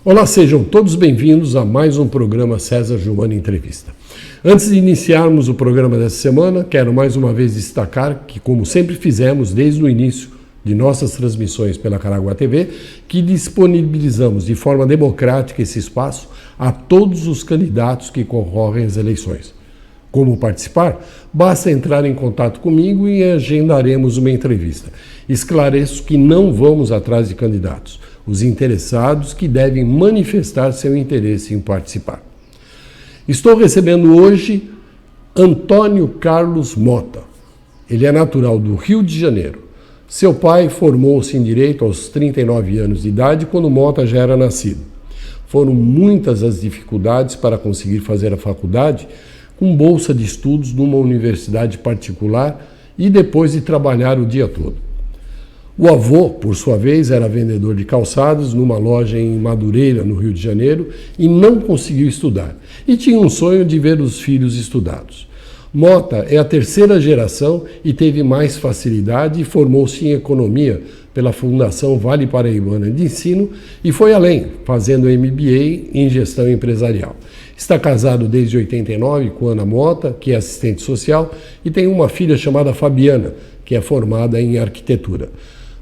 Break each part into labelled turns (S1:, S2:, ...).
S1: Olá, sejam todos bem-vindos a mais um programa César Giovanni Entrevista. Antes de iniciarmos o programa dessa semana, quero mais uma vez destacar que, como sempre fizemos desde o início de nossas transmissões pela Caraguá TV, que disponibilizamos de forma democrática esse espaço a todos os candidatos que concorrem às eleições. Como participar? Basta entrar em contato comigo e agendaremos uma entrevista. Esclareço que não vamos atrás de candidatos, os interessados que devem manifestar seu interesse em participar. Estou recebendo hoje Antônio Carlos Mota. Ele é natural do Rio de Janeiro. Seu pai formou-se em Direito aos 39 anos de idade, quando Mota já era nascido. Foram muitas as dificuldades para conseguir fazer a faculdade, com bolsa de estudos numa universidade particular e depois de trabalhar o dia todo. O avô, por sua vez, era vendedor de calçados numa loja em Madureira, no Rio de Janeiro, e não conseguiu estudar. E tinha um sonho de ver os filhos estudados. Mota é a terceira geração e teve mais facilidade e formou-se em Economia pela Fundação Vale Paraibana de Ensino e foi além, fazendo MBA em Gestão Empresarial. Está casado desde 89 com Ana Mota, que é assistente social, e tem uma filha chamada Fabiana, que é formada em Arquitetura.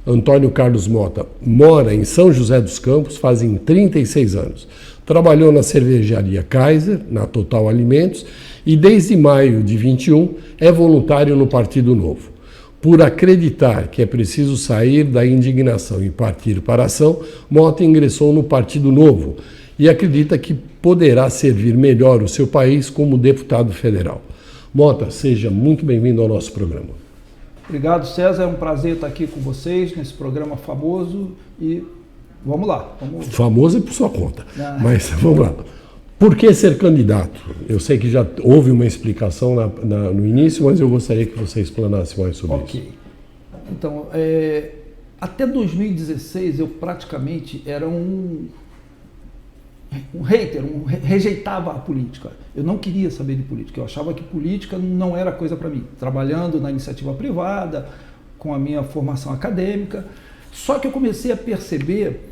S1: Antônio Carlos Mota mora em São José dos Campos, fazem 36 anos. Trabalhou na cervejaria Kaiser, na Total Alimentos, e desde maio de 21 é voluntário no Partido Novo. Por acreditar que é preciso sair da indignação e partir para a ação, Mota ingressou no Partido Novo e acredita que poderá servir melhor o seu país como deputado federal. Mota, seja muito bem-vindo ao nosso programa.
S2: Obrigado, César. É um prazer estar aqui com vocês nesse programa famoso e vamos lá.
S1: Famoso é por sua conta, mas vamos lá. Por que ser candidato? Eu sei que já houve uma explicação no início, mas eu gostaria que você explanasse mais sobre isso.
S2: Ok. Então, até 2016 eu praticamente era um hater, rejeitava a política. Eu não queria saber de política, eu achava que política não era coisa para mim. Trabalhando na iniciativa privada, com a minha formação acadêmica, só que eu comecei a perceber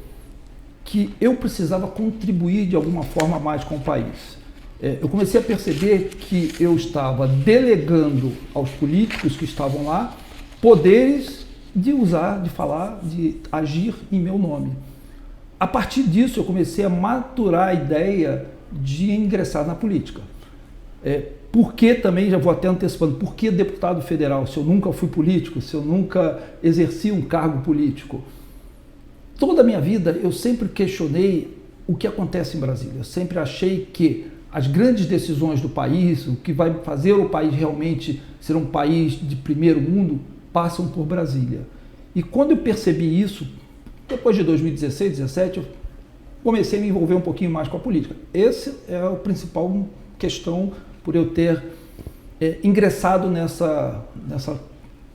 S2: que eu precisava contribuir de alguma forma mais com o país. Eu comecei a perceber que eu estava delegando aos políticos que estavam lá poderes de usar, de falar, de agir em meu nome. A partir disso, eu comecei a maturar a ideia de ingressar na política. Por que também, já vou até antecipando, por que deputado federal, se eu nunca fui político, se eu nunca exerci um cargo político? Toda a minha vida, eu sempre questionei o que acontece em Brasília. Eu sempre achei que as grandes decisões do país, o que vai fazer o país realmente ser um país de primeiro mundo, passam por Brasília. E quando eu percebi isso, depois de 2016, 2017, eu comecei a me envolver um pouquinho mais com a política. Essa é a principal questão por eu ter ingressado nessa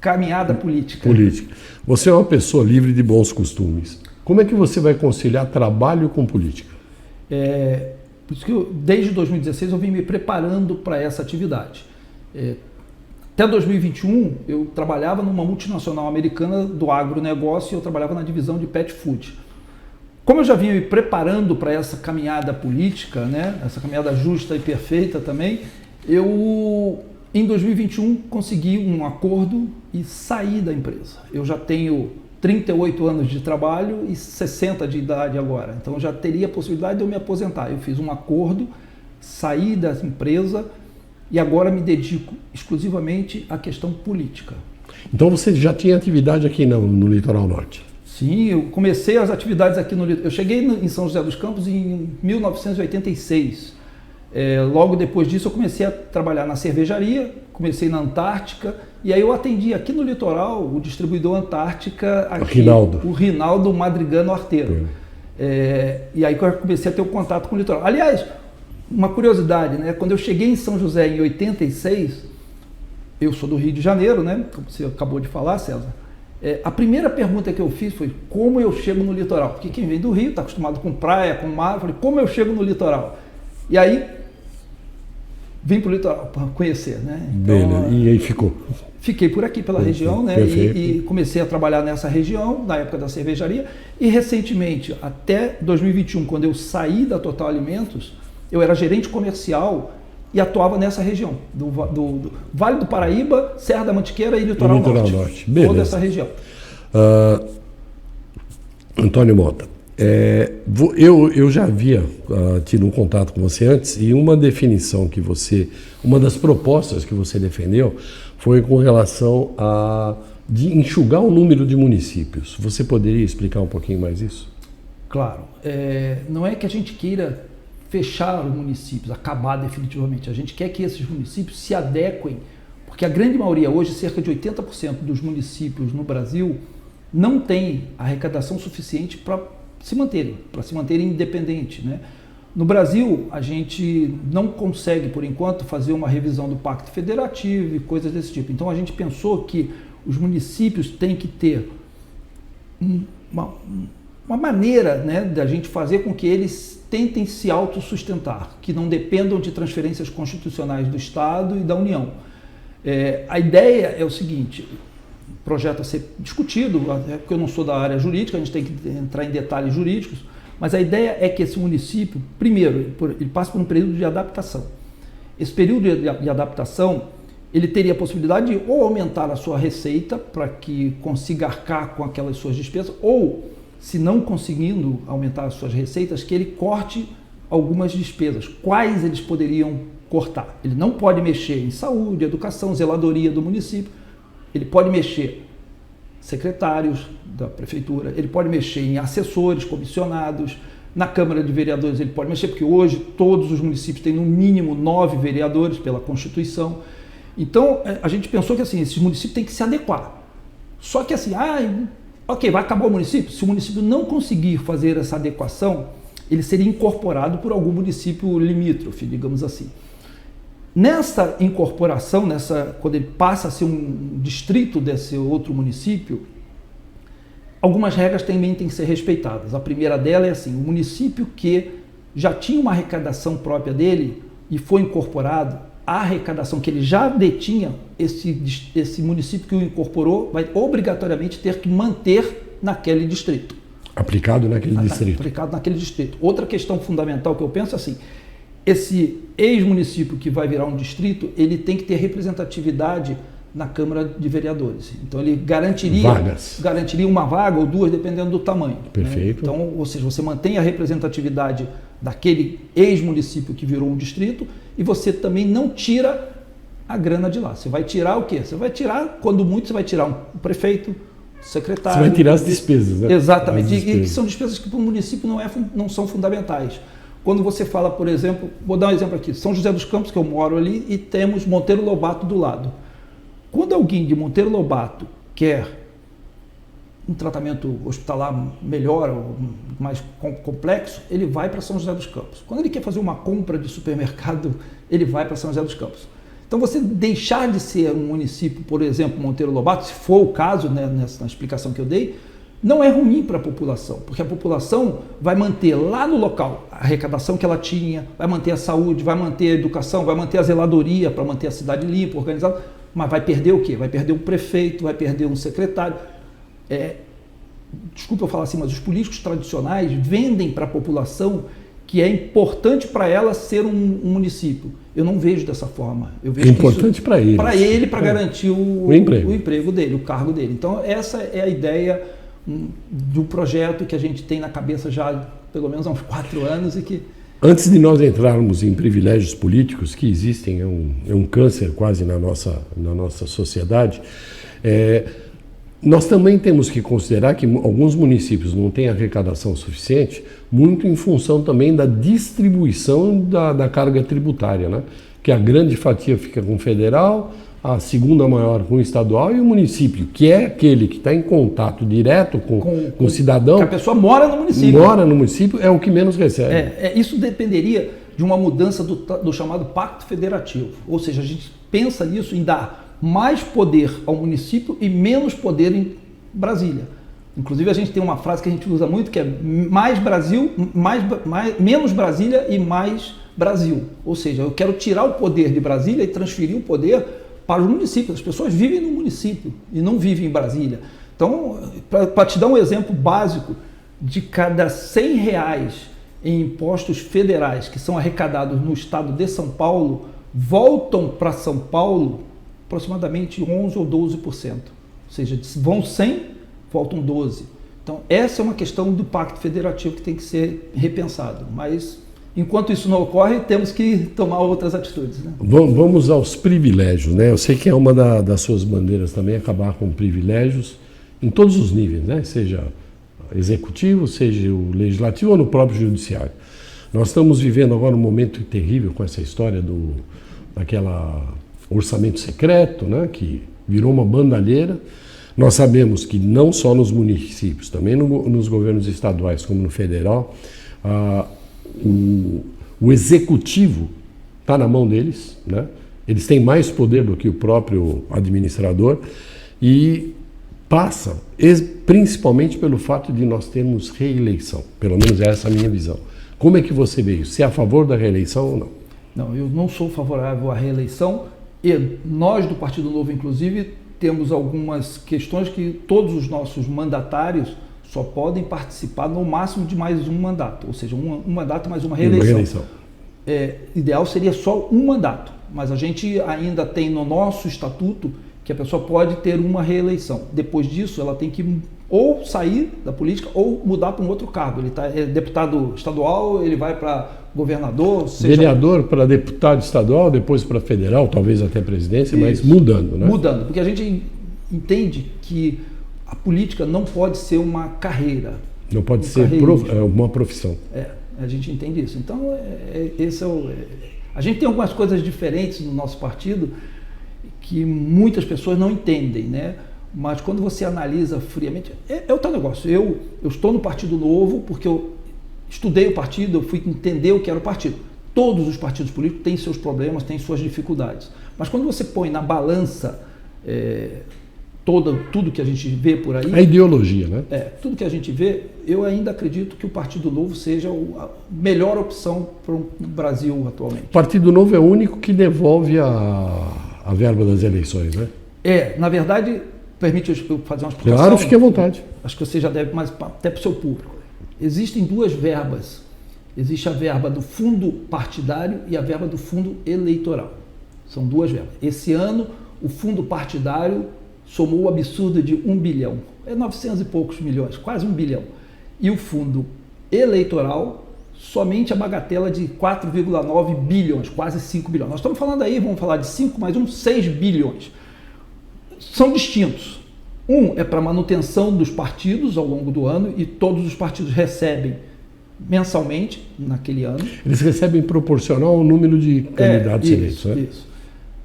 S2: caminhada política.
S1: Você é uma pessoa livre de bons costumes. Como é que você vai conciliar trabalho com política?
S2: Por isso que desde 2016 eu vim me preparando para essa atividade. Até 2021, eu trabalhava numa multinacional americana do agronegócio e eu trabalhava na divisão de pet food. Como eu já vinha me preparando para essa caminhada política, né, essa caminhada justa e perfeita também, eu, em 2021, consegui um acordo e saí da empresa. Eu já tenho 38 anos de trabalho e 60 de idade agora, então eu já teria a possibilidade de eu me aposentar. Eu fiz um acordo, saí da empresa e agora me dedico exclusivamente à questão política.
S1: Então você já tinha atividade aqui no Litoral Norte?
S2: Sim, eu comecei as atividades aqui no Litoral. Eu cheguei em São José dos Campos em 1986. Logo depois disso eu comecei a trabalhar na cervejaria, comecei na Antártica e aí eu atendi aqui no Litoral o distribuidor Antártica, aqui, o Rinaldo Madrigano Arteiro. E aí eu comecei a ter o contato com o Litoral. Aliás, uma curiosidade, né? Quando eu cheguei em São José em 86, eu sou do Rio de Janeiro, né? Como você acabou de falar, César. A primeira pergunta que eu fiz foi como eu chego no litoral? Porque quem vem do Rio está acostumado com praia, com mar. Eu falei, como eu chego no litoral? E aí vim para o litoral para conhecer, né? Então,
S1: e aí ficou?
S2: Fiquei por aqui pela região, né? E comecei a trabalhar nessa região, na época da cervejaria, e recentemente, até 2021, quando eu saí da Total Alimentos, eu era gerente comercial e atuava nessa região, do Vale do Paraíba, Serra da Mantiqueira e Litoral Norte.
S1: Beleza.
S2: Toda essa região.
S1: Antônio Mota, eu já havia tido um contato com você antes, e uma definição que uma das propostas que você defendeu foi com relação de enxugar o número de municípios. Você poderia explicar um pouquinho mais isso?
S2: Claro. Não é que a gente queira fechar os municípios, acabar definitivamente. A gente quer que esses municípios se adequem, porque a grande maioria, hoje, cerca de 80% dos municípios no Brasil não tem arrecadação suficiente para se manterem independentes, né? No Brasil, a gente não consegue, por enquanto, fazer uma revisão do Pacto Federativo e coisas desse tipo. Então, a gente pensou que os municípios têm que ter uma maneira, né, da gente fazer com que eles tentem se autossustentar, que não dependam de transferências constitucionais do Estado e da União. A ideia é o seguinte: o projeto a ser discutido, porque eu não sou da área jurídica, a gente tem que entrar em detalhes jurídicos, mas a ideia é que esse município, primeiro, ele passe por um período de adaptação. Esse período de adaptação, ele teria a possibilidade de ou aumentar a sua receita para que consiga arcar com aquelas suas despesas, ou, se não conseguindo aumentar as suas receitas, que ele corte algumas despesas. Quais eles poderiam cortar? Ele não pode mexer em saúde, educação, zeladoria do município. Ele pode mexer secretários da prefeitura, ele pode mexer em assessores, comissionados, na Câmara de Vereadores ele pode mexer, porque hoje todos os municípios têm no mínimo 9 vereadores pela Constituição. Então a gente pensou que assim, esses municípios têm que se adequar. Só que assim, ok, vai acabar o município? Se o município não conseguir fazer essa adequação, ele seria incorporado por algum município limítrofe, digamos assim. Nessa incorporação, quando ele passa a ser um distrito desse outro município, algumas regras também têm que ser respeitadas. A primeira dela é assim: o município que já tinha uma arrecadação própria dele e foi incorporado, a arrecadação que ele já detinha, esse município que o incorporou vai obrigatoriamente ter que manter naquele distrito.
S1: Aplicado naquele distrito.
S2: Aplicado naquele distrito. Outra questão fundamental que eu penso é assim: esse ex-município que vai virar um distrito, ele tem que ter representatividade na Câmara de Vereadores. Então ele garantiria uma vaga ou duas, dependendo do tamanho.
S1: Perfeito.
S2: Né? Então, ou seja, você mantém a representatividade daquele ex-município que virou um distrito e você também não tira a grana de lá. Você vai tirar o quê? Você vai tirar, quando muito, você vai tirar um prefeito, secretário...
S1: Você vai tirar as despesas, né?
S2: Exatamente. E que são despesas que para o município não são fundamentais. Quando você fala, por exemplo, vou dar um exemplo aqui, São José dos Campos, que eu moro ali, e temos Monteiro Lobato do lado. Quando alguém de Monteiro Lobato quer um tratamento hospitalar melhor ou mais complexo, ele vai para São José dos Campos. Quando ele quer fazer uma compra de supermercado, ele vai para São José dos Campos. Então, você deixar de ser um município, por exemplo, Monteiro Lobato, se for o caso, né, na explicação que eu dei, não é ruim para a população, porque a população vai manter lá no local a arrecadação que ela tinha, vai manter a saúde, vai manter a educação, vai manter a zeladoria para manter a cidade limpa, organizada, mas vai perder o quê? Vai perder um prefeito, vai perder um secretário. Desculpa eu falar assim, mas os políticos tradicionais vendem para a população que é importante para ela ser um município. Eu não vejo dessa forma. Eu vejo
S1: importante para ele.
S2: Para ele, para garantir o emprego dele, o cargo dele. Então, essa é a ideia do projeto que a gente tem na cabeça já pelo menos há uns 4 anos e que...
S1: Antes de nós entrarmos em privilégios políticos que existem, é um câncer quase na nossa sociedade, nós também temos que considerar que alguns municípios não têm arrecadação suficiente, muito em função também da distribuição da carga tributária, né? Que a grande fatia fica com o federal, a segunda maior com o estadual, e o município, que é aquele que está em contato direto com o cidadão...
S2: Que a pessoa mora no município.
S1: Mora no município, é o que menos recebe.
S2: Isso dependeria de uma mudança do chamado Pacto Federativo. Ou seja, a gente pensa nisso em dar mais poder ao município e menos poder em Brasília. Inclusive a gente tem uma frase que a gente usa muito que é mais Brasil, menos Brasília e mais Brasil. Ou seja, eu quero tirar o poder de Brasília e transferir o poder para os municípios. As pessoas vivem no município e não vivem em Brasília. Então, para te dar um exemplo básico, de cada R$100 em impostos federais que são arrecadados no estado de São Paulo, voltam para São Paulo aproximadamente 11 ou 12%. Ou seja, vão 100, voltam 12. Então, essa é uma questão do pacto federativo que tem que ser repensado. Mas, enquanto isso não ocorre, temos que tomar outras atitudes. Né?
S1: Vamos aos privilégios, né? Eu sei que é uma das suas bandeiras também acabar com privilégios em todos os níveis, né? Seja executivo, seja o legislativo ou no próprio judiciário. Nós estamos vivendo agora um momento terrível com essa história daquela orçamento secreto, né? Que virou uma bandalheira. Nós sabemos que não só nos municípios, também nos governos estaduais como no federal, o executivo está na mão deles, né? Eles têm mais poder do que o próprio administrador e passa principalmente pelo fato de nós termos reeleição, pelo menos essa é a minha visão. Como é que você vê isso? Você é a favor da reeleição ou não?
S2: Não, eu não sou favorável à reeleição e nós do Partido Novo, inclusive, temos algumas questões que todos os nossos mandatários só podem participar no máximo de mais um mandato, ou seja, um mandato mais uma reeleição. Ideal seria só um mandato, mas a gente ainda tem no nosso estatuto que a pessoa pode ter uma reeleição. Depois disso, ela tem que ou sair da política ou mudar para um outro cargo. Ele é deputado estadual, ele vai para governador...
S1: Vereador para deputado estadual, depois para federal, talvez até presidência, isso, mas mudando, né?
S2: Mudando, porque a gente entende que a política não pode ser uma carreira.
S1: Não pode ser uma profissão.
S2: A gente entende isso. Então, a gente tem algumas coisas diferentes no nosso partido que muitas pessoas não entendem, né? Mas quando você analisa friamente, é o tal negócio. Eu estou no Partido Novo porque eu estudei o partido, eu fui entender o que era o partido. Todos os partidos políticos têm seus problemas, têm suas dificuldades. Mas quando você põe na balança tudo que a gente vê por aí...
S1: A ideologia, né?
S2: Tudo que a gente vê, eu ainda acredito que o Partido Novo seja a melhor opção para o Brasil atualmente.
S1: O Partido Novo é o único que devolve a verba das eleições, né?
S2: Na verdade, permite eu fazer uma explicação?
S1: Claro, fique à vontade.
S2: Acho que você já deve, mas até para o seu público. Existem duas verbas. Existe a verba do fundo partidário e a verba do fundo eleitoral. São duas verbas. Esse ano, o fundo partidário somou o absurdo de 1 bilhão. 900 e poucos milhões, quase 1 bilhão. E o fundo eleitoral, somente a bagatela de 4,9 bilhões, quase 5 bilhões. Nós estamos falando aí, vamos falar de 5 mais 1, 6 bilhões. São distintos. Um é para manutenção dos partidos ao longo do ano e todos os partidos recebem mensalmente naquele ano.
S1: Eles recebem proporcional ao número de candidatos eleitos, né?
S2: Isso.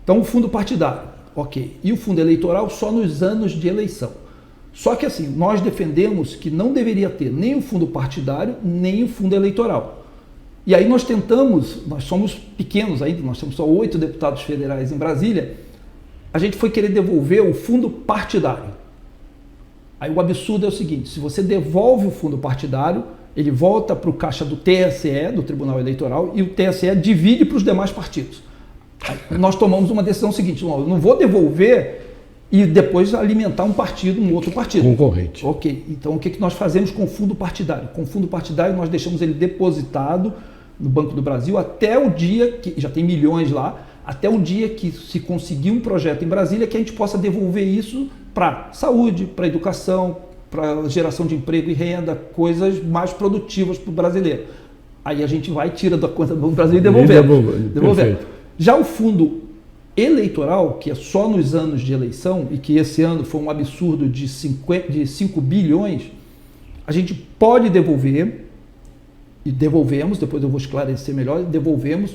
S2: Então o fundo partidário, ok. E o fundo eleitoral só nos anos de eleição. Só que assim, nós defendemos que não deveria ter nem o fundo partidário, nem o fundo eleitoral. E aí nós somos pequenos ainda, nós temos só 8 deputados federais em Brasília, a gente foi querer devolver o fundo partidário. Aí o absurdo é o seguinte, se você devolve o fundo partidário, ele volta para o caixa do TSE, do Tribunal Eleitoral, e o TSE divide para os demais partidos. Aí nós tomamos uma decisão seguinte, eu não vou devolver e depois alimentar um outro partido.
S1: Concorrente.
S2: Ok, então o que nós fazemos com o fundo partidário? Com o fundo partidário nós deixamos ele depositado no Banco do Brasil até o dia, que já tem milhões lá, até o dia que se conseguir um projeto em Brasília que a gente possa devolver isso para saúde, para educação, para geração de emprego e renda, coisas mais produtivas para o brasileiro. Aí a gente vai, tira da conta do Banco do Brasil e devolver. Já o fundo eleitoral, que é só nos anos de eleição, e que esse ano foi um absurdo de 5 bilhões, a gente pode devolver, e devolvemos, depois eu vou esclarecer melhor, devolvemos,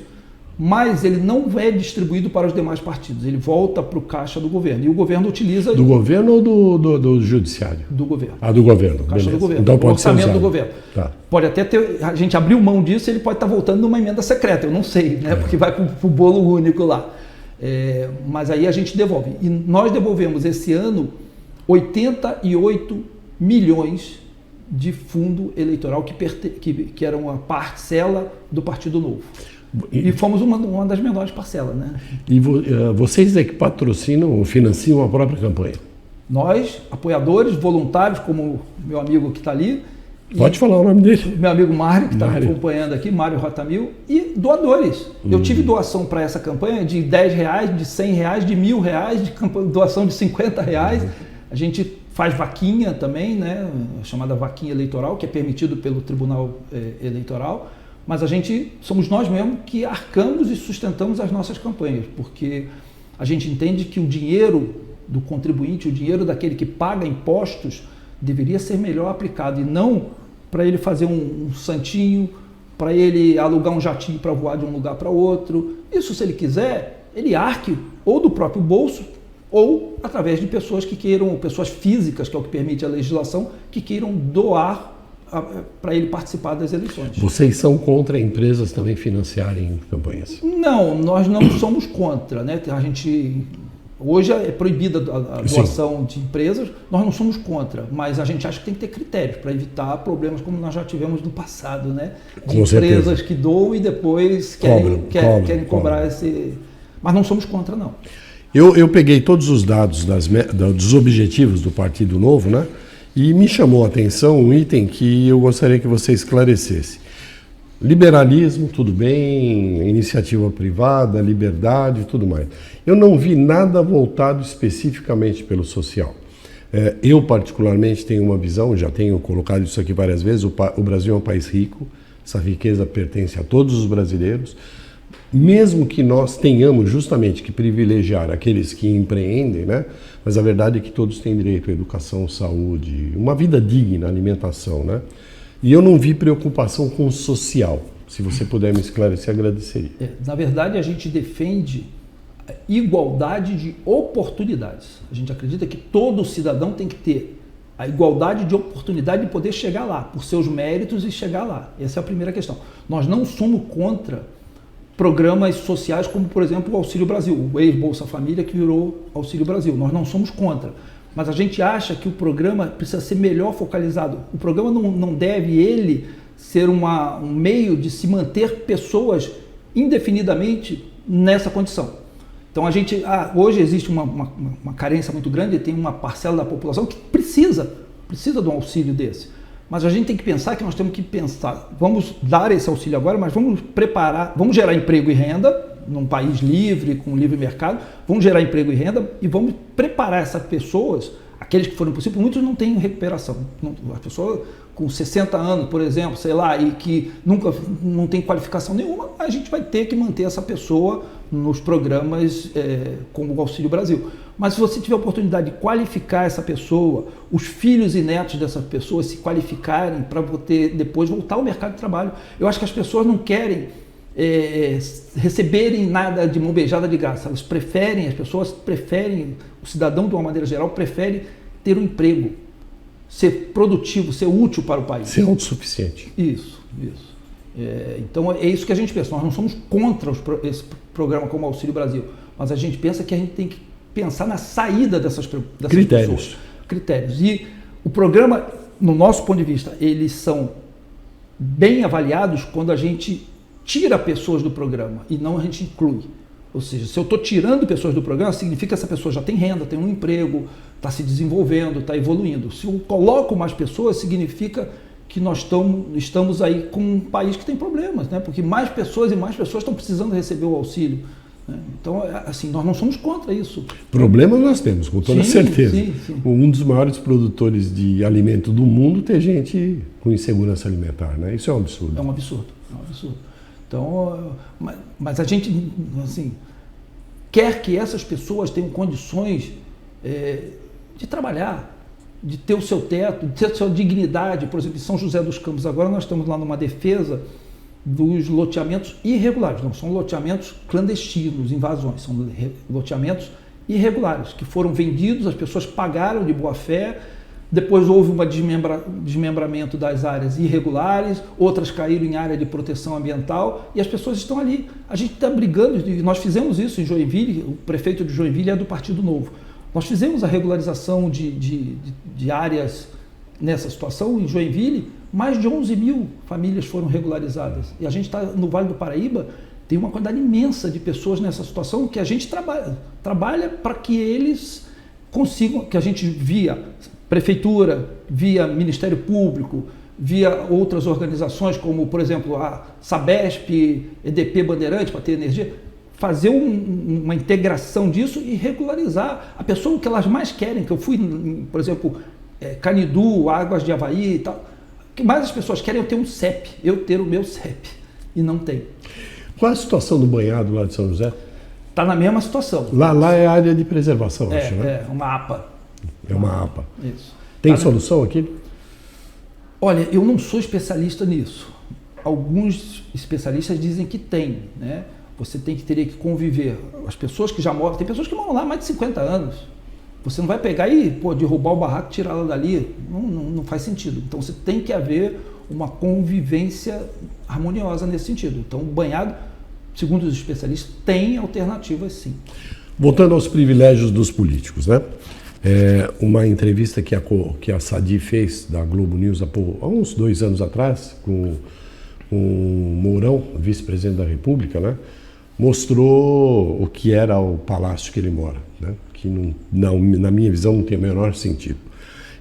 S2: mas ele não é distribuído para os demais partidos, ele volta para o caixa do governo, e o governo utiliza...
S1: Do governo ou do judiciário?
S2: Do governo.
S1: Do governo,
S2: caixa
S1: beleza.
S2: Do governo,
S1: então pode
S2: orçamento
S1: ser usado.
S2: Do governo.
S1: Tá.
S2: Pode até ter, a gente abriu mão disso, ele pode estar voltando numa emenda secreta, eu não sei, né? Porque vai para o bolo único lá. Mas aí a gente devolve. E nós devolvemos esse ano 88 milhões de fundo eleitoral que era uma parcela do Partido Novo. E fomos uma das menores parcelas, né?
S1: E vocês é que patrocinam ou financiam a própria campanha?
S2: Nós, apoiadores, voluntários, como meu amigo que está ali.
S1: Pode falar o nome dele.
S2: Meu amigo Mário, que está me acompanhando aqui, Mário Rotamil, e doadores. Eu tive doação para essa campanha de R$10, de R$100, de R$1.000, de doação de R$50. A gente faz vaquinha também, né? Chamada vaquinha eleitoral, que é permitido pelo Tribunal Eleitoral. Mas somos nós mesmos que arcamos e sustentamos as nossas campanhas, porque a gente entende que o dinheiro do contribuinte, o dinheiro daquele que paga impostos, deveria ser melhor aplicado, e não para ele fazer um santinho, para ele alugar um jatinho para voar de um lugar para outro. Isso, se ele quiser, ele arque ou do próprio bolso, ou através de pessoas que queiram, pessoas físicas, que é o que permite a legislação, que queiram doar para ele participar das eleições.
S1: Vocês são contra empresas também financiarem campanhas?
S2: Não, nós não somos contra, né? Hoje é proibida a doação de empresas, nós não somos contra, mas a gente acha que tem que ter critérios para evitar problemas como nós já tivemos no passado, né? De empresas que doam e depois querem cobrar esse... Mas não somos contra, não.
S1: Eu peguei todos os dados dos objetivos do Partido Novo, né? E me chamou a atenção um item que eu gostaria que você esclarecesse. Liberalismo, tudo bem, iniciativa privada, liberdade, tudo mais. Eu não vi nada voltado especificamente pelo social. Eu, particularmente, tenho uma visão, já tenho colocado isso aqui várias vezes, o Brasil é um país rico, essa riqueza pertence a todos os brasileiros, mesmo que nós tenhamos justamente que privilegiar aqueles que empreendem, né? Mas a verdade é que todos têm direito à educação, saúde, uma vida digna, alimentação, né? E eu não vi preocupação com o social. Se você puder me esclarecer, agradeceria.
S2: Na verdade, a gente defende a igualdade de oportunidades. A gente acredita que todo cidadão tem que ter a igualdade de oportunidade de poder chegar lá, por seus méritos e chegar lá. Essa é a primeira questão. Nós não somos contra programas sociais como, por exemplo, o Auxílio Brasil, o ex-Bolsa Família que virou Auxílio Brasil. Nós não somos contra, mas a gente acha que o programa precisa ser melhor focalizado. O programa não deve ser um meio de se manter pessoas indefinidamente nessa condição. Então hoje existe uma carência muito grande, tem uma parcela da população que precisa de um auxílio desse. Mas a gente tem que pensar que nós temos que pensar, vamos dar esse auxílio agora, mas vamos gerar emprego e renda num país livre, com livre mercado, vamos gerar emprego e renda e vamos preparar essas pessoas, aqueles que foram possíveis, muitos não têm recuperação. A pessoa com 60 anos, por exemplo, sei lá, e que não tem qualificação nenhuma, a gente vai ter que manter essa pessoa nos programas como o Auxílio Brasil. Mas se você tiver a oportunidade de qualificar essa pessoa, os filhos e netos dessas pessoas se qualificarem para poder depois voltar ao mercado de trabalho. Eu acho que as pessoas não querem receberem nada de mão beijada de graça. As pessoas preferem, o cidadão de uma maneira geral, prefere ter um emprego, ser produtivo, ser útil para o país.
S1: Ser autossuficiente.
S2: Isso. Então é isso que a gente pensa. Nós não somos contra esse programa como o Auxílio Brasil, mas a gente pensa que a gente tem que pensar na saída dessas pessoas. Critérios. E o programa, no nosso ponto de vista, eles são bem avaliados quando a gente tira pessoas do programa e não a gente inclui. Ou seja, se eu estou tirando pessoas do programa, significa que essa pessoa já tem renda, tem um emprego, está se desenvolvendo, está evoluindo. Se eu coloco mais pessoas, significa que nós estamos aí com um país que tem problemas, né? Porque mais pessoas estão precisando receber o auxílio. Né? Então, assim, nós não somos contra isso.
S1: Problemas nós temos, com toda certeza.
S2: Sim.
S1: Um dos maiores produtores de alimento do mundo tem gente com insegurança alimentar, né? Isso é um absurdo.
S2: É um absurdo. Então, mas a gente, assim, quer que essas pessoas tenham condições de trabalhar, de ter o seu teto, de ter a sua dignidade. Por exemplo, em São José dos Campos, agora nós estamos lá numa defesa dos loteamentos irregulares. Não são loteamentos clandestinos, invasões, são loteamentos irregulares, que foram vendidos, as pessoas pagaram de boa fé, depois houve um desmembramento das áreas irregulares, outras caíram em área de proteção ambiental e as pessoas estão ali. A gente está brigando, nós fizemos isso em Joinville, o prefeito de Joinville é do Partido Novo. Nós fizemos a regularização de áreas nessa situação, em Joinville, mais de 11 mil famílias foram regularizadas. E a gente está no Vale do Paraíba, tem uma quantidade imensa de pessoas nessa situação que a gente trabalha para que eles consigam, que a gente via prefeitura, via Ministério Público, via outras organizações como, por exemplo, a Sabesp, EDP Bandeirante, para ter energia, fazer uma integração disso e regularizar a pessoa. O que elas mais querem, que eu fui, por exemplo, Canidu, Águas de Havaí e tal, o que mais as pessoas querem é eu ter um CEP, eu ter o meu CEP, e não tem.
S1: Qual é a situação do banhado lá de São José?
S2: Está na mesma situação.
S1: Lá é área de preservação, acho, né?
S2: É uma APA.
S1: É uma APA.
S2: Isso.
S1: Tem solução aqui?
S2: Olha, eu não sou especialista nisso. Alguns especialistas dizem que tem, né? Você teria que conviver. As pessoas que já moram, tem pessoas que moram lá há mais de 50 anos. Você não vai pegar e derrubar o barraco e tirar ela dali. Não faz sentido. Então você tem que haver uma convivência harmoniosa nesse sentido. Então o banhado, segundo os especialistas, tem alternativas sim.
S1: Voltando aos privilégios dos políticos, né? Uma entrevista que a Sadi fez da Globo News há uns 2 anos atrás com o Mourão, vice-presidente da República, né? Mostrou o que era o palácio que ele mora, né? Que na minha visão não tem o menor sentido.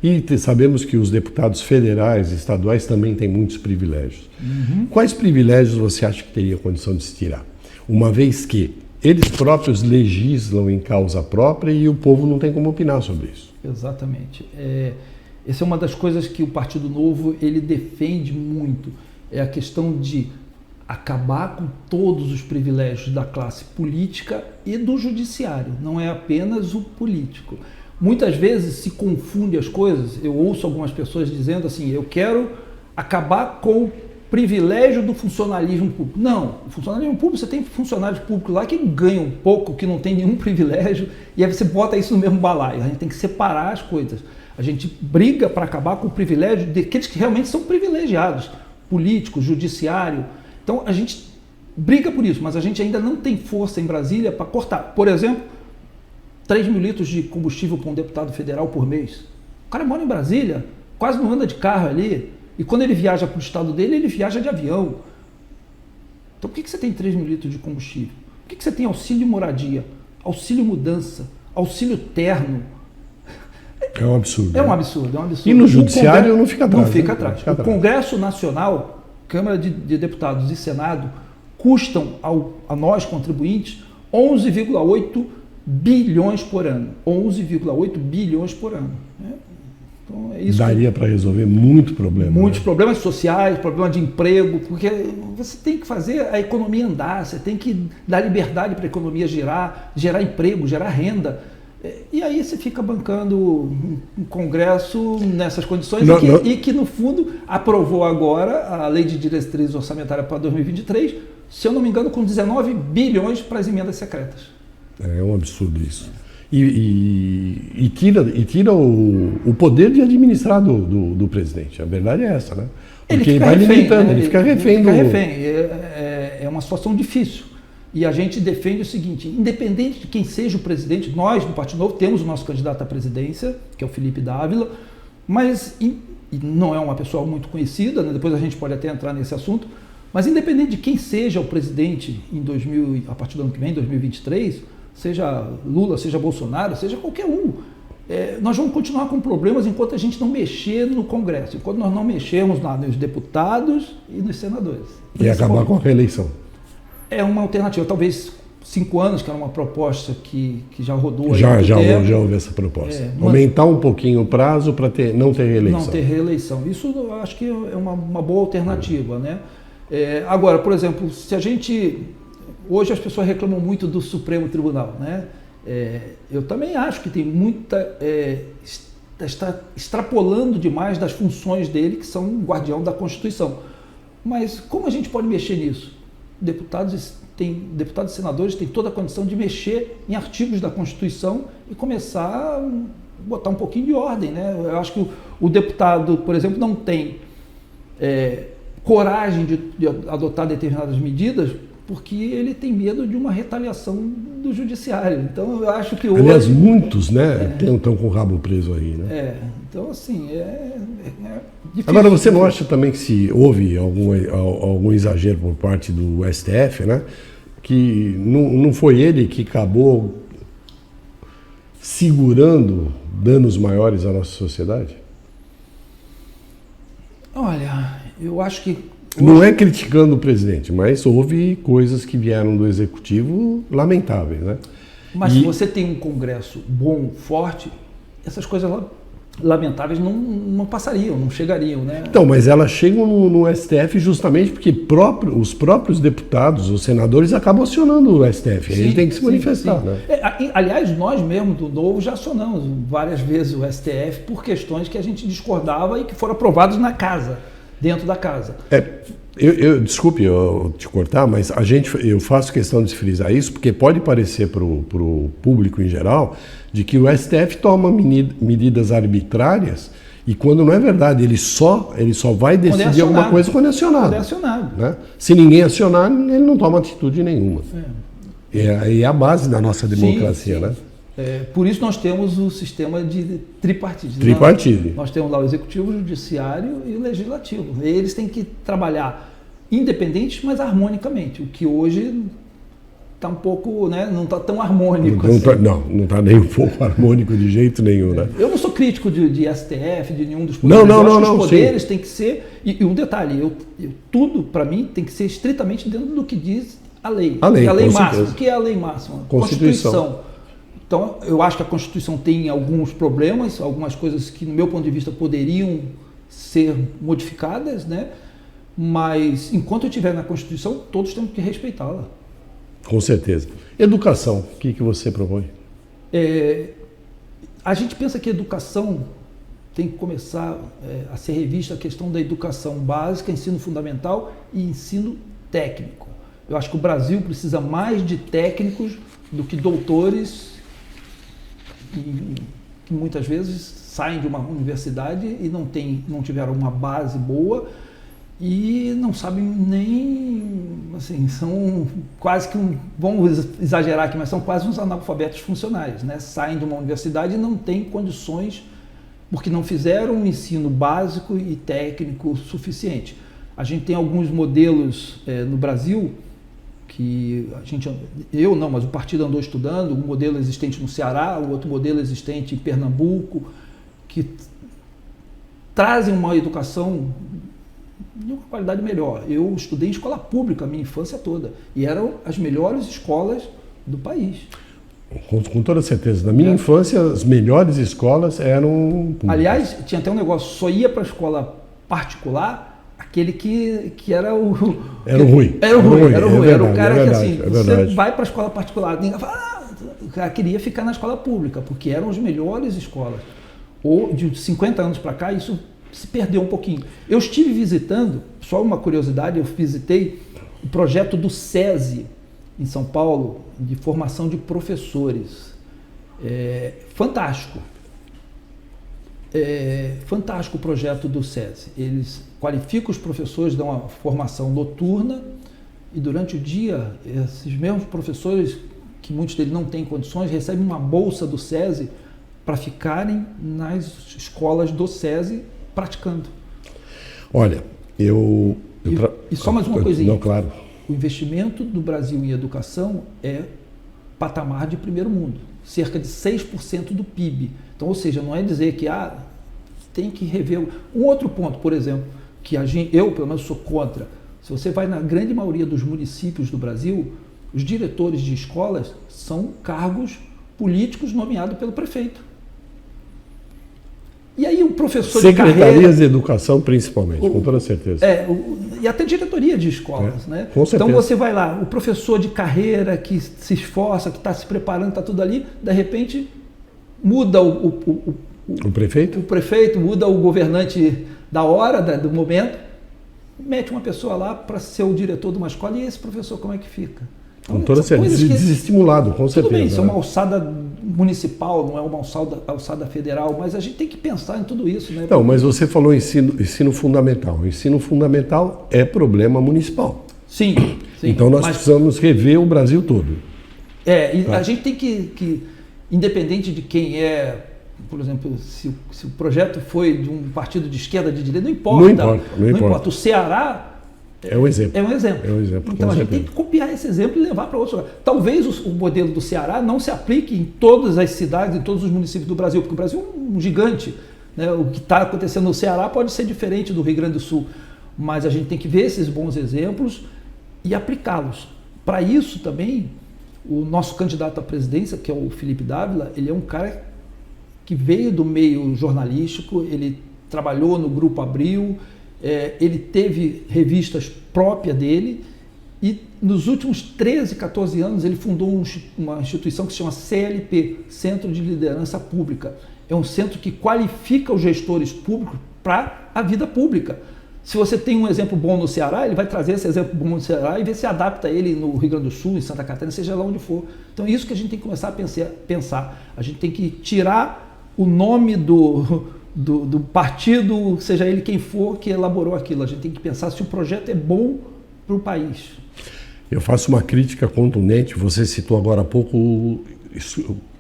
S1: E sabemos que os deputados federais e estaduais também têm muitos privilégios. Uhum. Quais privilégios você acha que teria condição de se tirar? Uma vez que eles próprios legislam em causa própria e o povo não tem como opinar sobre isso.
S2: Exatamente. Essa é uma das coisas que o Partido Novo ele defende muito. É a questão de acabar com todos os privilégios da classe política e do judiciário. Não é apenas o político. Muitas vezes se confunde as coisas. Eu ouço algumas pessoas dizendo assim, eu quero acabar com o privilégio do funcionalismo público. Não, o funcionalismo público, você tem funcionários públicos lá que ganham pouco, que não tem nenhum privilégio, e aí você bota isso no mesmo balaio. A gente tem que separar as coisas. A gente briga para acabar com o privilégio daqueles que realmente são privilegiados, político, judiciário. Então a gente briga por isso, mas a gente ainda não tem força em Brasília para cortar. Por exemplo, 3 mil litros de combustível para um deputado federal por mês. O cara mora em Brasília, quase não anda de carro ali, e quando ele viaja para o estado dele, ele viaja de avião. Então por que você tem 3 mil litros de combustível? Por que você tem auxílio moradia, auxílio mudança, auxílio terno?
S1: É um absurdo.
S2: É um absurdo, é um absurdo.
S1: E no judiciário não fica atrás.
S2: Não fica atrás. O Congresso Nacional, Câmara de Deputados e Senado custam a nós, contribuintes, 11,8 bilhões por ano. 11,8 bilhões por ano. Então, é isso.
S1: Daria para resolver muito problema.
S2: Muitos problemas sociais, problema de emprego, porque você tem que fazer a economia andar, você tem que dar liberdade para a economia gerar emprego, gerar renda. E aí você fica bancando um Congresso nessas condições e que, no fundo, aprovou agora a Lei de Diretrizes Orçamentárias para 2023, se eu não me engano, com 19 bilhões para as emendas secretas. É
S1: um absurdo isso. E tira o poder de administrar do presidente. A verdade é essa, né? Porque ele vai limitando, ele fica refém.
S2: É uma situação difícil. E a gente defende o seguinte, independente de quem seja o presidente, nós, do Partido Novo, temos o nosso candidato à presidência, que é o Felipe Dávila, mas não é uma pessoa muito conhecida, né? Depois a gente pode até entrar nesse assunto, mas independente de quem seja o presidente a partir do ano que vem, 2023, seja Lula, seja Bolsonaro, seja qualquer um, nós vamos continuar com problemas enquanto a gente não mexer no Congresso, enquanto nós não mexermos nos deputados e nos senadores.
S1: E acabar com a reeleição.
S2: É uma alternativa, talvez 5 anos, que era uma proposta que já rodou.
S1: Já houve essa proposta. Aumentar um pouquinho o prazo para não ter reeleição.
S2: Não ter reeleição. Isso eu acho que é uma boa alternativa, né? Agora, por exemplo, se a gente... Hoje as pessoas reclamam muito do Supremo Tribunal, né? Eu também acho que tem muita... está extrapolando demais das funções dele, que são guardião da Constituição. Mas como a gente pode mexer nisso? Deputados e senadores têm toda a condição de mexer em artigos da Constituição e começar a botar um pouquinho de ordem, né? Eu acho que o deputado, por exemplo, não tem coragem de adotar determinadas medidas porque ele tem medo de uma retaliação do judiciário. Então eu acho que hoje...
S1: Aliás, muitos, né, estão com o rabo preso aí, né?
S2: Então, assim, difícil.
S1: Agora, você não acha também que se houve algum exagero por parte do STF, né? Que não foi ele que acabou segurando danos maiores à nossa sociedade?
S2: Olha, eu acho que...
S1: Não é criticando o presidente, mas houve coisas que vieram do executivo lamentáveis, né?
S2: Mas se você tem um Congresso bom, forte, essas coisas lamentáveis não passariam, não chegariam, né?
S1: Então, mas elas chegam no STF justamente porque os próprios deputados, os senadores, acabam acionando o STF. Sim, ele tem que se manifestar, né?
S2: Aliás, nós mesmos do Novo já acionamos várias vezes o STF por questões que a gente discordava e que foram aprovadas na casa, dentro da casa.
S1: Desculpe eu te cortar, mas eu faço questão de frisar isso porque pode parecer para o público em geral de que o STF toma medidas arbitrárias e quando não é verdade, ele só vai decidir alguma coisa quando é acionado. Né? Se ninguém acionar, ele não toma atitude nenhuma. É a base da nossa democracia, sim. Né?
S2: Por isso nós temos o sistema de tripartite. Nós temos lá o executivo, o judiciário e o legislativo. Eles têm que trabalhar independentes, mas harmonicamente, o que hoje está um pouco, né, não está tão harmônico.
S1: Não está nem um pouco harmônico de jeito nenhum. Né?
S2: Eu não sou crítico de STF, de nenhum dos poderes. Os poderes têm que ser... E um detalhe, tudo para mim tem que ser estritamente dentro do que diz a lei. A lei máxima. O que é a lei máxima? Constituição. Então, eu acho que a Constituição tem alguns problemas, algumas coisas que, no meu ponto de vista, poderiam ser modificadas, né? Mas, enquanto eu estiver na Constituição, todos temos que respeitá-la.
S1: Com certeza. Educação, o que você propõe?
S2: A gente pensa que a educação tem que começar a ser revista a questão da educação básica, ensino fundamental e ensino técnico. Eu acho que o Brasil precisa mais de técnicos do que doutores que muitas vezes saem de uma universidade e não tiveram uma base boa e não sabem nem, assim, são quase que vamos exagerar aqui, mas são quase uns analfabetos funcionais, né? Saem de uma universidade e não têm condições porque não fizeram um ensino básico e técnico suficiente. A gente tem alguns modelos no Brasil que mas o partido andou estudando, um modelo existente no Ceará, o outro modelo existente em Pernambuco, que trazem uma educação de uma qualidade melhor. Eu estudei em escola pública a minha infância toda e eram as melhores escolas do país.
S1: Com toda certeza. Na minha infância, as melhores escolas eram públicas.
S2: Aliás, tinha até um negócio, só ia para a escola particular aquele que era o...
S1: Era o ruim.
S2: Era o cara que assim, você vai para a escola particular, ninguém fala, o cara queria ficar na escola pública, porque eram as melhores escolas. Ou de 50 anos para cá, isso se perdeu um pouquinho. Eu estive visitando, só uma curiosidade, eu visitei o projeto do SESI, em São Paulo, de formação de professores. Fantástico. Fantástico o projeto do SESI. Eles qualificam os professores, dão uma formação noturna e durante o dia, esses mesmos professores, que muitos deles não têm condições, recebem uma bolsa do SESI para ficarem nas escolas do SESI praticando.
S1: Olha, e
S2: só mais uma coisinha.
S1: Não, claro.
S2: O investimento do Brasil em educação é patamar de primeiro mundo, cerca de 6% do PIB. Então, ou seja, não é dizer que tem que rever. Um outro ponto, por exemplo, que eu pelo menos sou contra. Se você vai na grande maioria dos municípios do Brasil, os diretores de escolas são cargos políticos nomeados pelo prefeito. E aí o professor de carreira...
S1: Secretarias de Educação, principalmente, com toda certeza.
S2: E até diretoria de escolas, né?
S1: Com certeza.
S2: Então você vai lá, o professor de carreira que se esforça, que está se preparando, está tudo ali, de repente muda o
S1: prefeito?
S2: O prefeito, muda o governante da hora, do momento, mete uma pessoa lá para ser o diretor de uma escola, e esse professor como é que fica?
S1: Com toda certeza, desestimulado, com certeza.
S2: Tudo bem, isso é uma alçada municipal, não é uma alçada federal, mas a gente tem que pensar em tudo isso, né?
S1: Não, mas você falou ensino fundamental. O ensino fundamental é problema municipal.
S2: Sim.
S1: Então nós precisamos rever o Brasil todo.
S2: A gente tem que, independente de quem é por exemplo, se o projeto foi de um partido de esquerda, de direita, não importa. Não importa. O Ceará
S1: é um exemplo.
S2: É um exemplo. Então a gente tem que copiar esse exemplo e levar para outros lugares. Talvez o modelo do Ceará não se aplique em todas as cidades, em todos os municípios do Brasil, porque o Brasil é um gigante. Né? O que está acontecendo no Ceará pode ser diferente do Rio Grande do Sul, mas a gente tem que ver esses bons exemplos e aplicá-los. Para isso também, o nosso candidato à presidência, que é o Felipe Dávila, ele é um cara que veio do meio jornalístico, ele trabalhou no Grupo Abril, ele teve revistas próprias dele e nos últimos 13, 14 anos ele fundou uma instituição que se chama CLP, Centro de Liderança Pública. É um centro que qualifica os gestores públicos para a vida pública. Se você tem um exemplo bom no Ceará, ele vai trazer esse exemplo bom no Ceará e ver se adapta ele no Rio Grande do Sul, em Santa Catarina, seja lá onde for. Então é isso que a gente tem que começar a pensar. A gente tem que tirar o nome do partido, seja ele quem for, que elaborou aquilo. A gente tem que pensar se o projeto é bom para o país.
S1: Eu faço uma crítica contundente. Você citou agora há pouco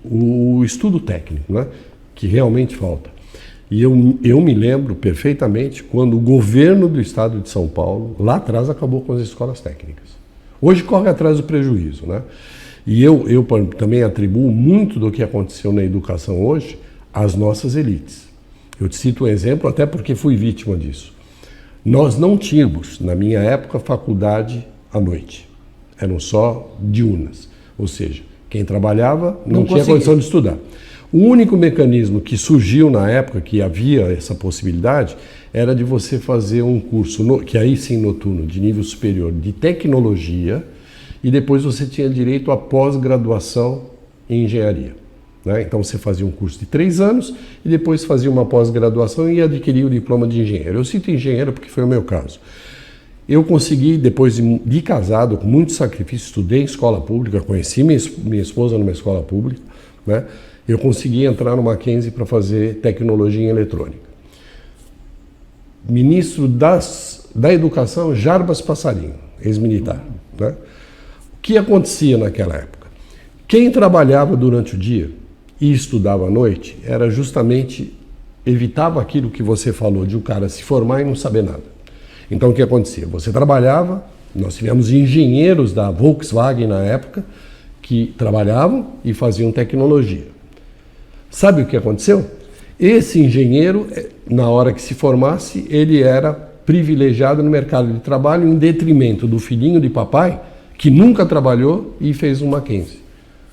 S1: o estudo técnico, né? Que realmente falta. E eu me lembro perfeitamente quando o governo do estado de São Paulo, lá atrás, acabou com as escolas técnicas. Hoje corre atrás do prejuízo, né? E eu também atribuo muito do que aconteceu na educação hoje às nossas elites. Eu te cito um exemplo, até porque fui vítima disso. Nós não tínhamos, na minha época, faculdade à noite. Eram só diurnas. Ou seja, quem trabalhava não tinha condição de estudar. O único mecanismo que surgiu na época, que havia essa possibilidade, era de você fazer um curso, que aí sim noturno, de nível superior, de tecnologia, e depois você tinha direito à pós-graduação em engenharia. Né? Então você fazia um curso de 3 anos e depois fazia uma pós-graduação e adquiria o diploma de engenheiro. Eu cito engenheiro porque foi o meu caso. Eu consegui, depois de casado, com muito sacrifício, estudei em escola pública, conheci minha esposa numa escola pública, né? Eu consegui entrar no Mackenzie para fazer tecnologia em eletrônica. Ministro da Educação, Jarbas Passarinho, ex-militar. Né? O que acontecia naquela época? Quem trabalhava durante o dia e estudava à noite era justamente, evitava aquilo que você falou, de o cara se formar e não saber nada. Então o que acontecia? Você trabalhava, nós tivemos engenheiros da Volkswagen na época, que trabalhavam e faziam tecnologia. Sabe o que aconteceu? Esse engenheiro, na hora que se formasse, ele era privilegiado no mercado de trabalho em detrimento do filhinho de papai, que nunca trabalhou e fez um Mackenzie.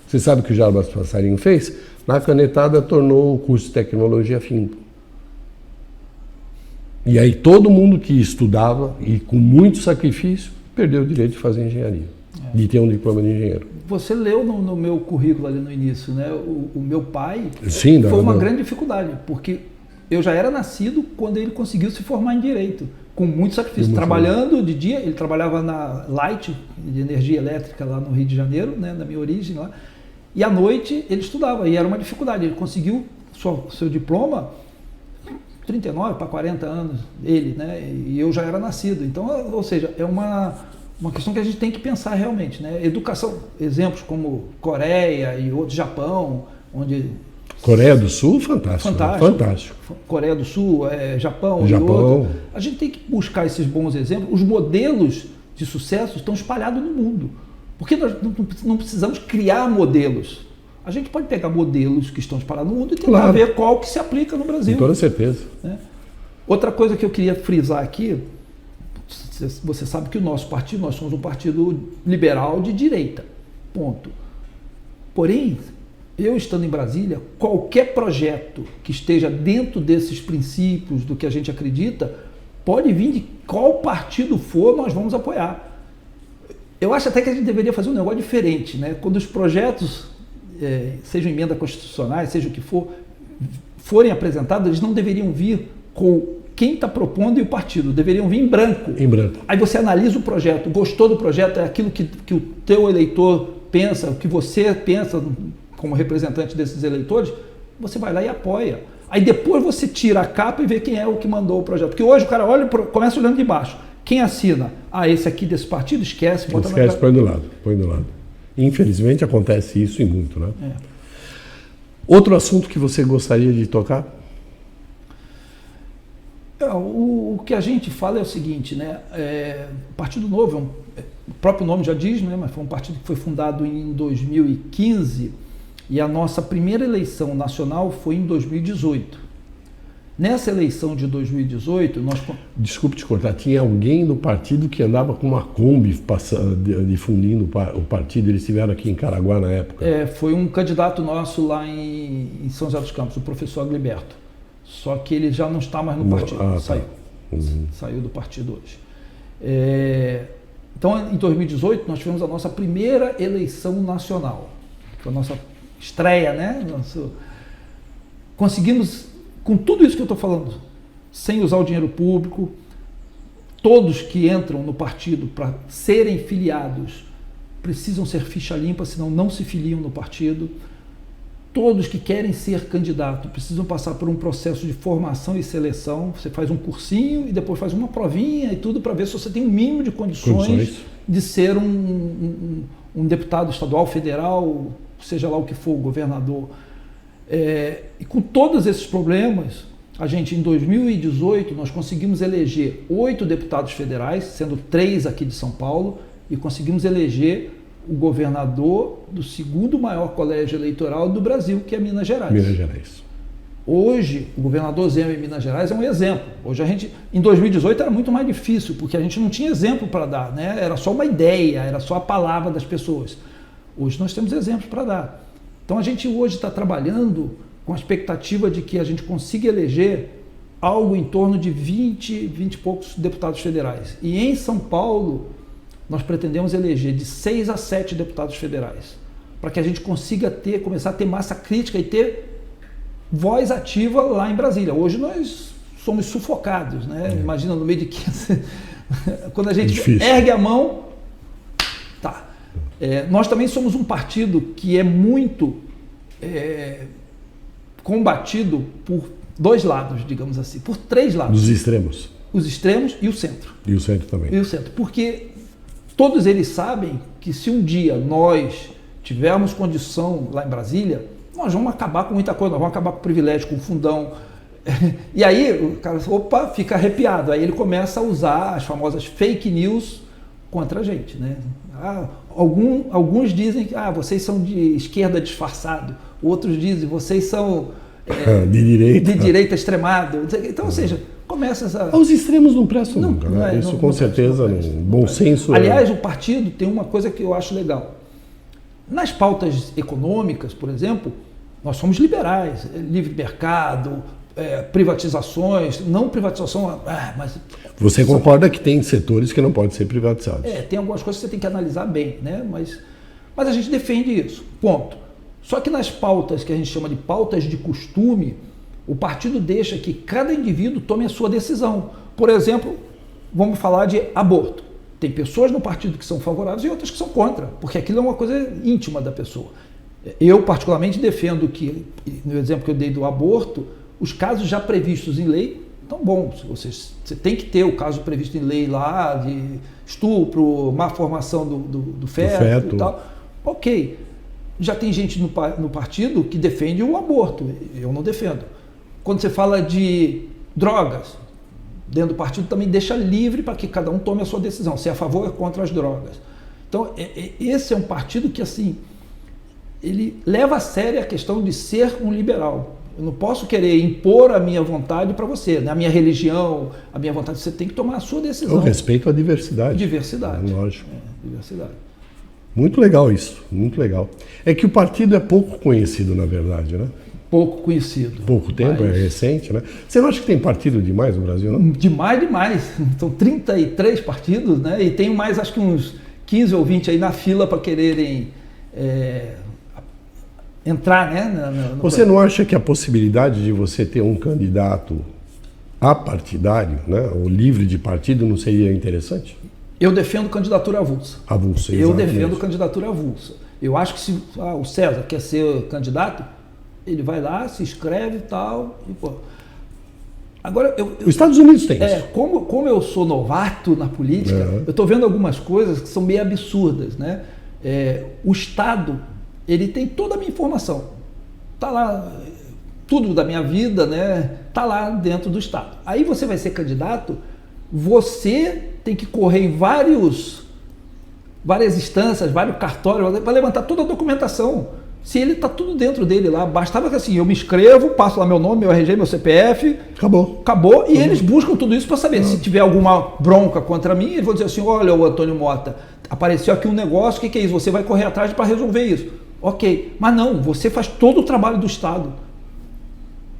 S1: Você sabe o que o Jarbas Passarinho fez? Na canetada tornou o curso de tecnologia fim. E aí todo mundo que estudava, e com muito sacrifício, perdeu o direito de fazer engenharia, de ter um diploma de engenheiro.
S2: Você leu no meu currículo ali no início, né? O meu pai
S1: Sim,
S2: foi uma grande dificuldade, porque eu já era nascido quando ele conseguiu se formar em Direito, com muito sacrifício. Trabalhando de dia, ele trabalhava na Light, de energia elétrica lá no Rio de Janeiro, né? Na minha origem lá, e à noite ele estudava, e era uma dificuldade. Ele conseguiu seu diploma 39 para 40 anos, ele, né? E eu já era nascido. Então, ou seja, é uma questão que a gente tem que pensar realmente, né? Educação, exemplos como Coreia e outros, Japão, onde...
S1: Coreia do Sul, fantástico. Fantástico.
S2: Coreia do Sul, Japão e outros. A gente tem que buscar esses bons exemplos. Os modelos de sucesso estão espalhados no mundo. Porque nós não precisamos criar modelos. A gente pode pegar modelos que estão espalhados no mundo e tentar ver qual que se aplica no Brasil.
S1: Com toda certeza.
S2: Né? Outra coisa que eu queria frisar aqui, você sabe que o nosso partido, nós somos um partido liberal de direita, ponto. Porém, eu estando em Brasília, qualquer projeto que esteja dentro desses princípios do que a gente acredita, pode vir de qual partido for, nós vamos apoiar. Eu acho até que a gente deveria fazer um negócio diferente, né? Quando os projetos, sejam emendas constitucionais, seja o que for, forem apresentados, eles não deveriam vir com quem está propondo e o partido, deveriam vir em branco.
S1: Em branco.
S2: Aí você analisa o projeto, gostou do projeto, é aquilo que o teu eleitor pensa, o que você pensa como representante desses eleitores, você vai lá e apoia. Aí depois você tira a capa e vê quem é o que mandou o projeto. Porque hoje o cara começa olhando de baixo. Quem assina? Esse aqui desse partido, esquece.
S1: Põe do lado, põe do lado. Infelizmente acontece isso e muito, né?
S2: É. Outra coisa que eu queria frisar aqui, você sabe que o nosso partido, nós somos um partido liberal de direita, com muito sacrifício. Trabalhando de dia, ele trabalhava na Light, de energia elétrica lá no Rio de Janeiro, né? E à noite ele estudava, e era uma dificuldade. Trabalhando de dia, ele conseguiu seu diploma
S1: Outro assunto que você gostaria de tocar?
S2: O que a gente fala é o seguinte, né? O Partido Novo, o próprio nome já diz, né? Mas foi um partido que foi fundado em 2015 e a nossa primeira eleição nacional foi em 2018. Nessa eleição de 2018, nós...
S1: Desculpe te cortar, tinha alguém no partido que andava com uma Kombi difundindo o partido, eles estiveram aqui em Caraguá na época.
S2: Foi um candidato nosso lá em São José dos Campos, o professor Agliberto. Só que ele já não está mais no partido, saiu. Saiu do partido hoje. Então, em 2018, nós tivemos a nossa primeira eleição nacional. Foi a nossa estreia, né? Conseguimos, com tudo isso que eu estou falando, sem usar o dinheiro público, todos que entram no partido para serem filiados precisam ser ficha limpa, senão não se filiam no partido. Todos que querem ser candidato precisam passar por um processo de formação e seleção. Você faz um cursinho e depois faz uma provinha e tudo para ver se você tem um mínimo de condições de ser um deputado estadual, federal, seja lá o que for, governador. E com todos esses problemas, a gente, em 2018, nós conseguimos eleger 8 deputados federais, sendo 3 aqui de São Paulo, e conseguimos eleger o governador do segundo maior colégio eleitoral do Brasil, que é Minas Gerais.
S1: Minas Gerais.
S2: Hoje, o governador Zema em Minas Gerais é um exemplo. Hoje em 2018 era muito mais difícil, porque a gente não tinha exemplo para dar, né? Era só uma ideia, era só a palavra das pessoas. Hoje nós temos exemplos para dar. Então a gente hoje está trabalhando com a expectativa de que a gente consiga eleger algo em torno de 20 e poucos deputados federais. E em São Paulo, nós pretendemos eleger de 6 a 7 deputados federais, para que a gente consiga começar a ter massa crítica e ter voz ativa lá em Brasília. Hoje nós somos sufocados, né? Imagina no meio de 15... Quando a gente ergue a mão, tá. Nós também somos um partido que é muito combatido por 2 lados, digamos assim, por 3 lados.
S1: Dos extremos.
S2: Os extremos e o centro.
S1: E o centro também.
S2: E o centro, porque todos eles sabem que se um dia nós tivermos condição lá em Brasília, nós vamos acabar com muita coisa, nós vamos acabar com o privilégio, com o fundão. E aí o cara, fica arrepiado. Aí ele começa a usar as famosas fake news contra a gente, né? Alguns dizem que vocês são de esquerda disfarçado, outros dizem vocês são de direita extremado. Então, ou seja, começa essa...
S1: Os extremos não prestam nunca, né? Isso com certeza, no bom senso...
S2: Aliás, o partido tem uma coisa que eu acho legal. Nas pautas econômicas, por exemplo, nós somos liberais, livre mercado, privatizações, não privatização... mas
S1: você concorda que tem setores que não podem ser privatizados?
S2: Tem algumas coisas que você tem que analisar bem, né? Mas a gente defende isso, ponto. Só que nas pautas que a gente chama de pautas de costume, o partido deixa que cada indivíduo tome a sua decisão. Por exemplo, vamos falar de aborto. Tem pessoas no partido que são favoráveis e outras que são contra, porque aquilo é uma coisa íntima da pessoa. Eu, particularmente, defendo que, no exemplo que eu dei do aborto, os casos já previstos em lei estão bons. Você tem que ter o caso previsto em lei lá, de estupro, má formação do feto e tal. Ok. Já tem gente no partido que defende o aborto, eu não defendo. Quando você fala de drogas, dentro do partido também deixa livre para que cada um tome a sua decisão, se é a favor ou contra as drogas. Então, esse é um partido que, assim, ele leva a sério a questão de ser um liberal. Eu não posso querer impor a minha vontade para você, né? A minha religião, a minha vontade, você tem que tomar a sua decisão.
S1: Eu respeito a diversidade.
S2: Diversidade.
S1: Lógico.
S2: Diversidade.
S1: Muito legal isso, muito legal. É que o partido é pouco conhecido, na verdade, né?
S2: Pouco conhecido.
S1: Pouco tempo, é recente, né? Você não acha que tem partido demais no Brasil, não?
S2: Demais. São 33 partidos, né? E tem mais, acho que uns 15 ou 20 aí na fila para quererem entrar, né?
S1: Você não acha que a possibilidade de você ter um candidato apartidário, né, ou livre de partido, não seria interessante?
S2: Eu defendo candidatura avulsa.
S1: Avulsa,
S2: eu defendo candidatura avulsa. Eu acho que se o César quer ser candidato, ele vai lá, se inscreve e tal. Agora,
S1: os Estados Unidos tem isso.
S2: Como eu sou novato na política, eu estou vendo algumas coisas que são meio absurdas, né? O Estado, ele tem toda a minha informação. está lá, tudo da minha vida, né, está lá dentro do Estado. Aí você vai ser candidato, você tem que correr em várias instâncias, vários cartórios, para levantar toda a documentação. Se ele está tudo dentro dele lá, bastava que assim, eu me inscrevo, passo lá meu nome, meu RG, meu CPF, acabou, e eles buscam tudo isso para saber. Se tiver alguma bronca contra mim, eles vão dizer assim, olha, o Antônio Mota, apareceu aqui um negócio, o que é isso? Você vai correr atrás para resolver isso. Ok, mas não, você faz todo o trabalho do Estado.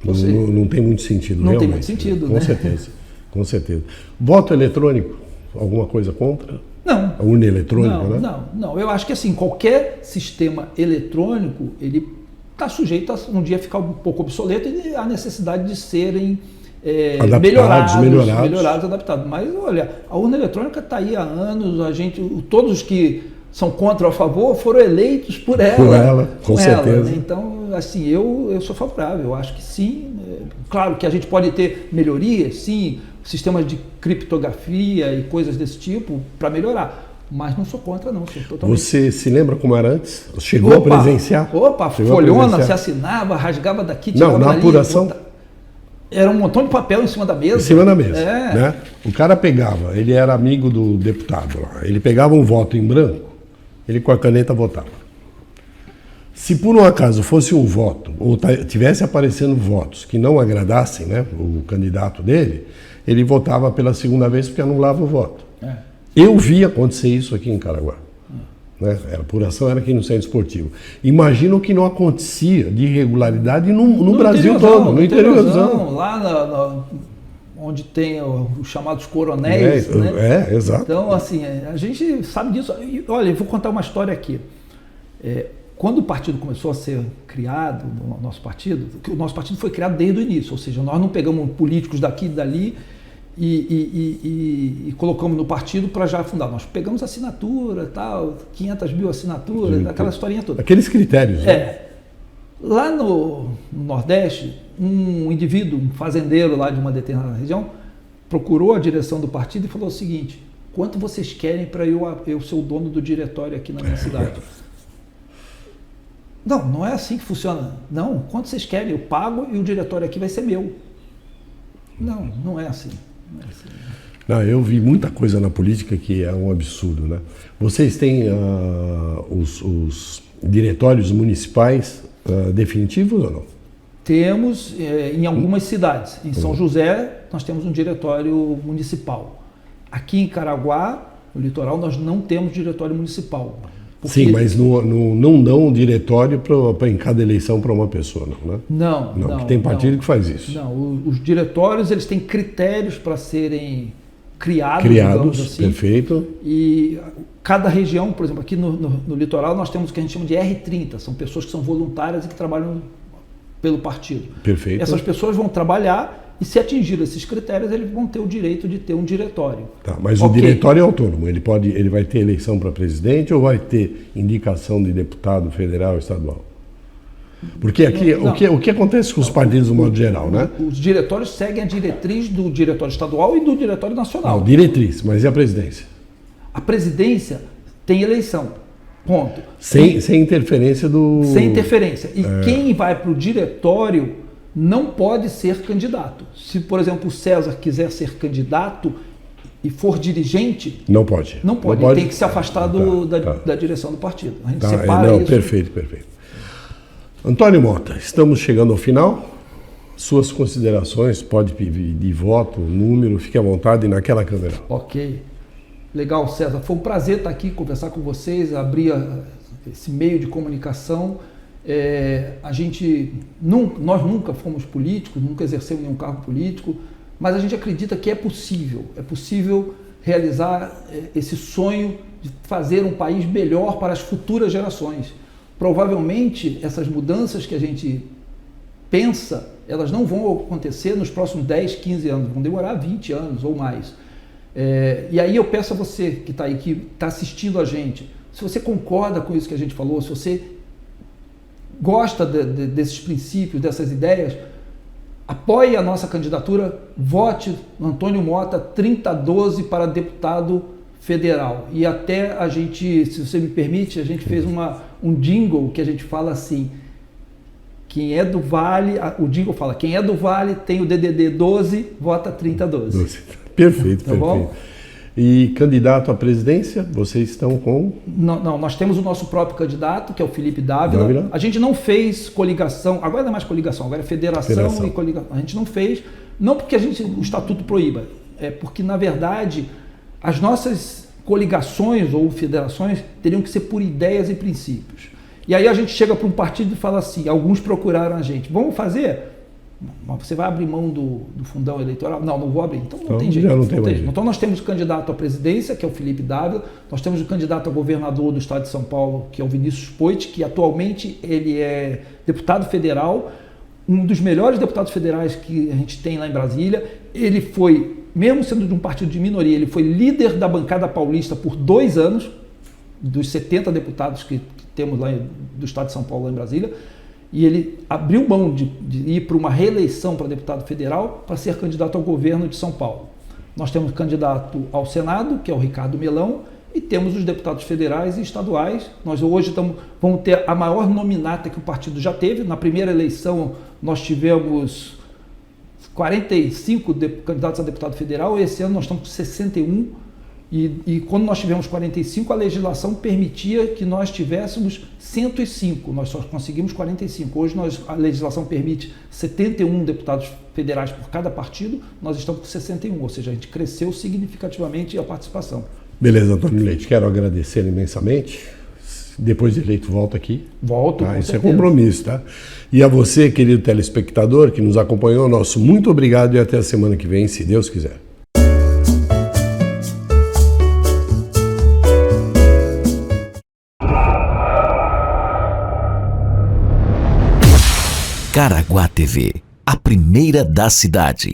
S1: Não tem muito sentido,
S2: não
S1: realmente.
S2: Tem muito sentido,
S1: com
S2: né?
S1: certeza, com certeza. Voto eletrônico, alguma coisa contra?
S2: Não.
S1: A urna eletrônica, né?
S2: Não. Eu acho que assim, qualquer sistema eletrônico, ele está sujeito a um dia ficar um pouco obsoleto e a necessidade de serem melhorados, adaptados. Mas olha, a urna eletrônica está aí há anos, todos os que são contra ou a favor foram eleitos por ela.
S1: Com certeza.
S2: Né? Então, assim, eu sou favorável, eu acho que sim. Claro que a gente pode ter melhorias, sim, sistemas de criptografia e coisas desse tipo para melhorar, mas não sou contra, não. Sou totalmente...
S1: Você se lembra como era antes? Chegou a presenciar?
S2: Folhona, se assinava, rasgava daqui,
S1: tirava na apuração.
S2: Era um montão de papel em cima da mesa.
S1: Em cima da mesa, né? O cara pegava, ele era amigo do deputado lá, ele pegava um voto em branco, ele com a caneta votava. Se por um acaso fosse um voto, ou tivesse aparecendo votos que não agradassem, né, o candidato dele, ele votava pela segunda vez porque anulava o voto. Eu vi acontecer isso aqui em Caraguá. Né? A apuração era aqui no centro esportivo. Imagina o que não acontecia de irregularidade no Brasil todo, no interiorzão.
S2: Lá onde tem os chamados coronéis. Né?
S1: Exato.
S2: Então, assim, a gente sabe disso. E, olha, eu vou contar uma história aqui. Quando o partido começou a ser criado, o nosso partido foi criado desde o início, ou seja, nós não pegamos políticos daqui e dali e colocamos no partido para já fundar. Nós pegamos assinatura, tal, 500 mil assinaturas, aquela historinha toda.
S1: Aqueles critérios. Né?
S2: Lá no Nordeste, um indivíduo, um fazendeiro lá de uma determinada região, procurou a direção do partido e falou o seguinte: quanto vocês querem para eu ser o dono do diretório aqui na minha cidade? Não é assim que funciona. Não, quanto vocês querem? Eu pago e o diretório aqui vai ser meu. Não é assim.
S1: Não, eu vi muita coisa na política que é um absurdo, né? Vocês têm os diretórios municipais definitivos ou não?
S2: Temos em algumas cidades. Em São José, nós temos um diretório municipal. Aqui em Caraguá, no litoral, nós não temos diretório municipal.
S1: Sim, mas não dão um diretório em cada eleição para uma pessoa, não, né?
S2: Não.
S1: Porque tem partido que faz isso.
S2: Não, os diretórios, eles têm critérios para serem criados,
S1: digamos assim.
S2: Perfeito. E cada região, por exemplo, aqui no litoral, nós temos o que a gente chama de R30, são pessoas que são voluntárias e que trabalham pelo partido.
S1: Perfeito.
S2: Essas pessoas vão trabalhar e, se atingir esses critérios, eles vão ter o direito de ter um diretório.
S1: Tá, mas o diretório é autônomo, ele vai ter eleição para presidente ou vai ter indicação de deputado federal, estadual? Porque aqui, o que acontece com os partidos no modo geral, né?
S2: Os diretórios seguem a diretriz do diretório estadual e do diretório nacional.
S1: Não, diretriz, mas e a presidência?
S2: A presidência tem eleição, ponto.
S1: Sem interferência do...
S2: Sem interferência. E quem vai para o diretório não pode ser candidato. Se, por exemplo, o César quiser ser candidato e for dirigente... Não pode. Ele tem que se afastar da direção do partido. A gente separa isso.
S1: Perfeito. Antônio Mota, estamos chegando ao final. Suas considerações, pode pedir de voto, número, fique à vontade naquela câmera.
S2: Ok. Legal, César. Foi um prazer estar aqui, conversar com vocês, abrir esse meio de comunicação. Nós nunca fomos políticos, nunca exercemos nenhum cargo político, mas a gente acredita que é possível realizar esse sonho de fazer um país melhor para as futuras gerações. Provavelmente essas mudanças que a gente pensa, elas não vão acontecer nos próximos 10, 15 anos, vão demorar 20 anos ou mais. E aí eu peço a você que está aí, que está assistindo a gente, se você concorda com isso que a gente falou, se você gosta desses princípios, dessas ideias, apoie a nossa candidatura, vote no Antônio Mota 3012 para deputado federal. E até a gente, se você me permite, a gente fez um jingle que a gente fala assim, Quem é do Vale, o Dingo fala, quem é do Vale tem o DDD 12, vota 3012.
S1: Perfeito,
S2: Tá
S1: perfeito.
S2: bom?
S1: E candidato à presidência, vocês estão com?
S2: Não, nós temos o nosso próprio candidato, que é o Felipe Dávila. A gente não fez coligação, agora não é mais coligação, agora é federação. E coligação. A gente não fez, não porque o estatuto proíba, é porque, na verdade, as nossas coligações ou federações teriam que ser por ideias e princípios. E aí a gente chega para um partido e fala assim, alguns procuraram a gente, vamos fazer? Mas você vai abrir mão do fundão eleitoral? Não vou abrir. Então não tem jeito. Não tem jeito. Então nós temos o candidato à presidência, que é o Felipe Dávila, nós temos o candidato a governador do estado de São Paulo, que é o Vinícius Poit, que atualmente ele é deputado federal, um dos melhores deputados federais que a gente tem lá em Brasília. Ele foi, mesmo sendo de um partido de minoria, ele foi líder da bancada paulista por 2 anos, dos 70 deputados que temos lá do estado de São Paulo, lá em Brasília. E ele abriu mão de ir para uma reeleição para deputado federal para ser candidato ao governo de São Paulo. Nós temos candidato ao Senado, que é o Ricardo Melão, e temos os deputados federais e estaduais. Nós hoje vamos ter a maior nominata que o partido já teve. Na primeira eleição nós tivemos 45 candidatos a deputado federal, e esse ano nós estamos com 61. E quando nós tivemos 45, a legislação permitia que nós tivéssemos 105, nós só conseguimos 45. Hoje a legislação permite 71 deputados federais por cada partido, nós estamos com 61, ou seja, a gente cresceu significativamente a participação.
S1: Beleza, Antônio Leite, quero agradecer imensamente. Depois de eleito, volta aqui.
S2: Volto,
S1: tá? Isso é compromisso, tá? E a você, querido telespectador, que nos acompanhou, nosso muito obrigado e até a semana que vem, se Deus quiser.
S3: Caraguá TV, a primeira da cidade.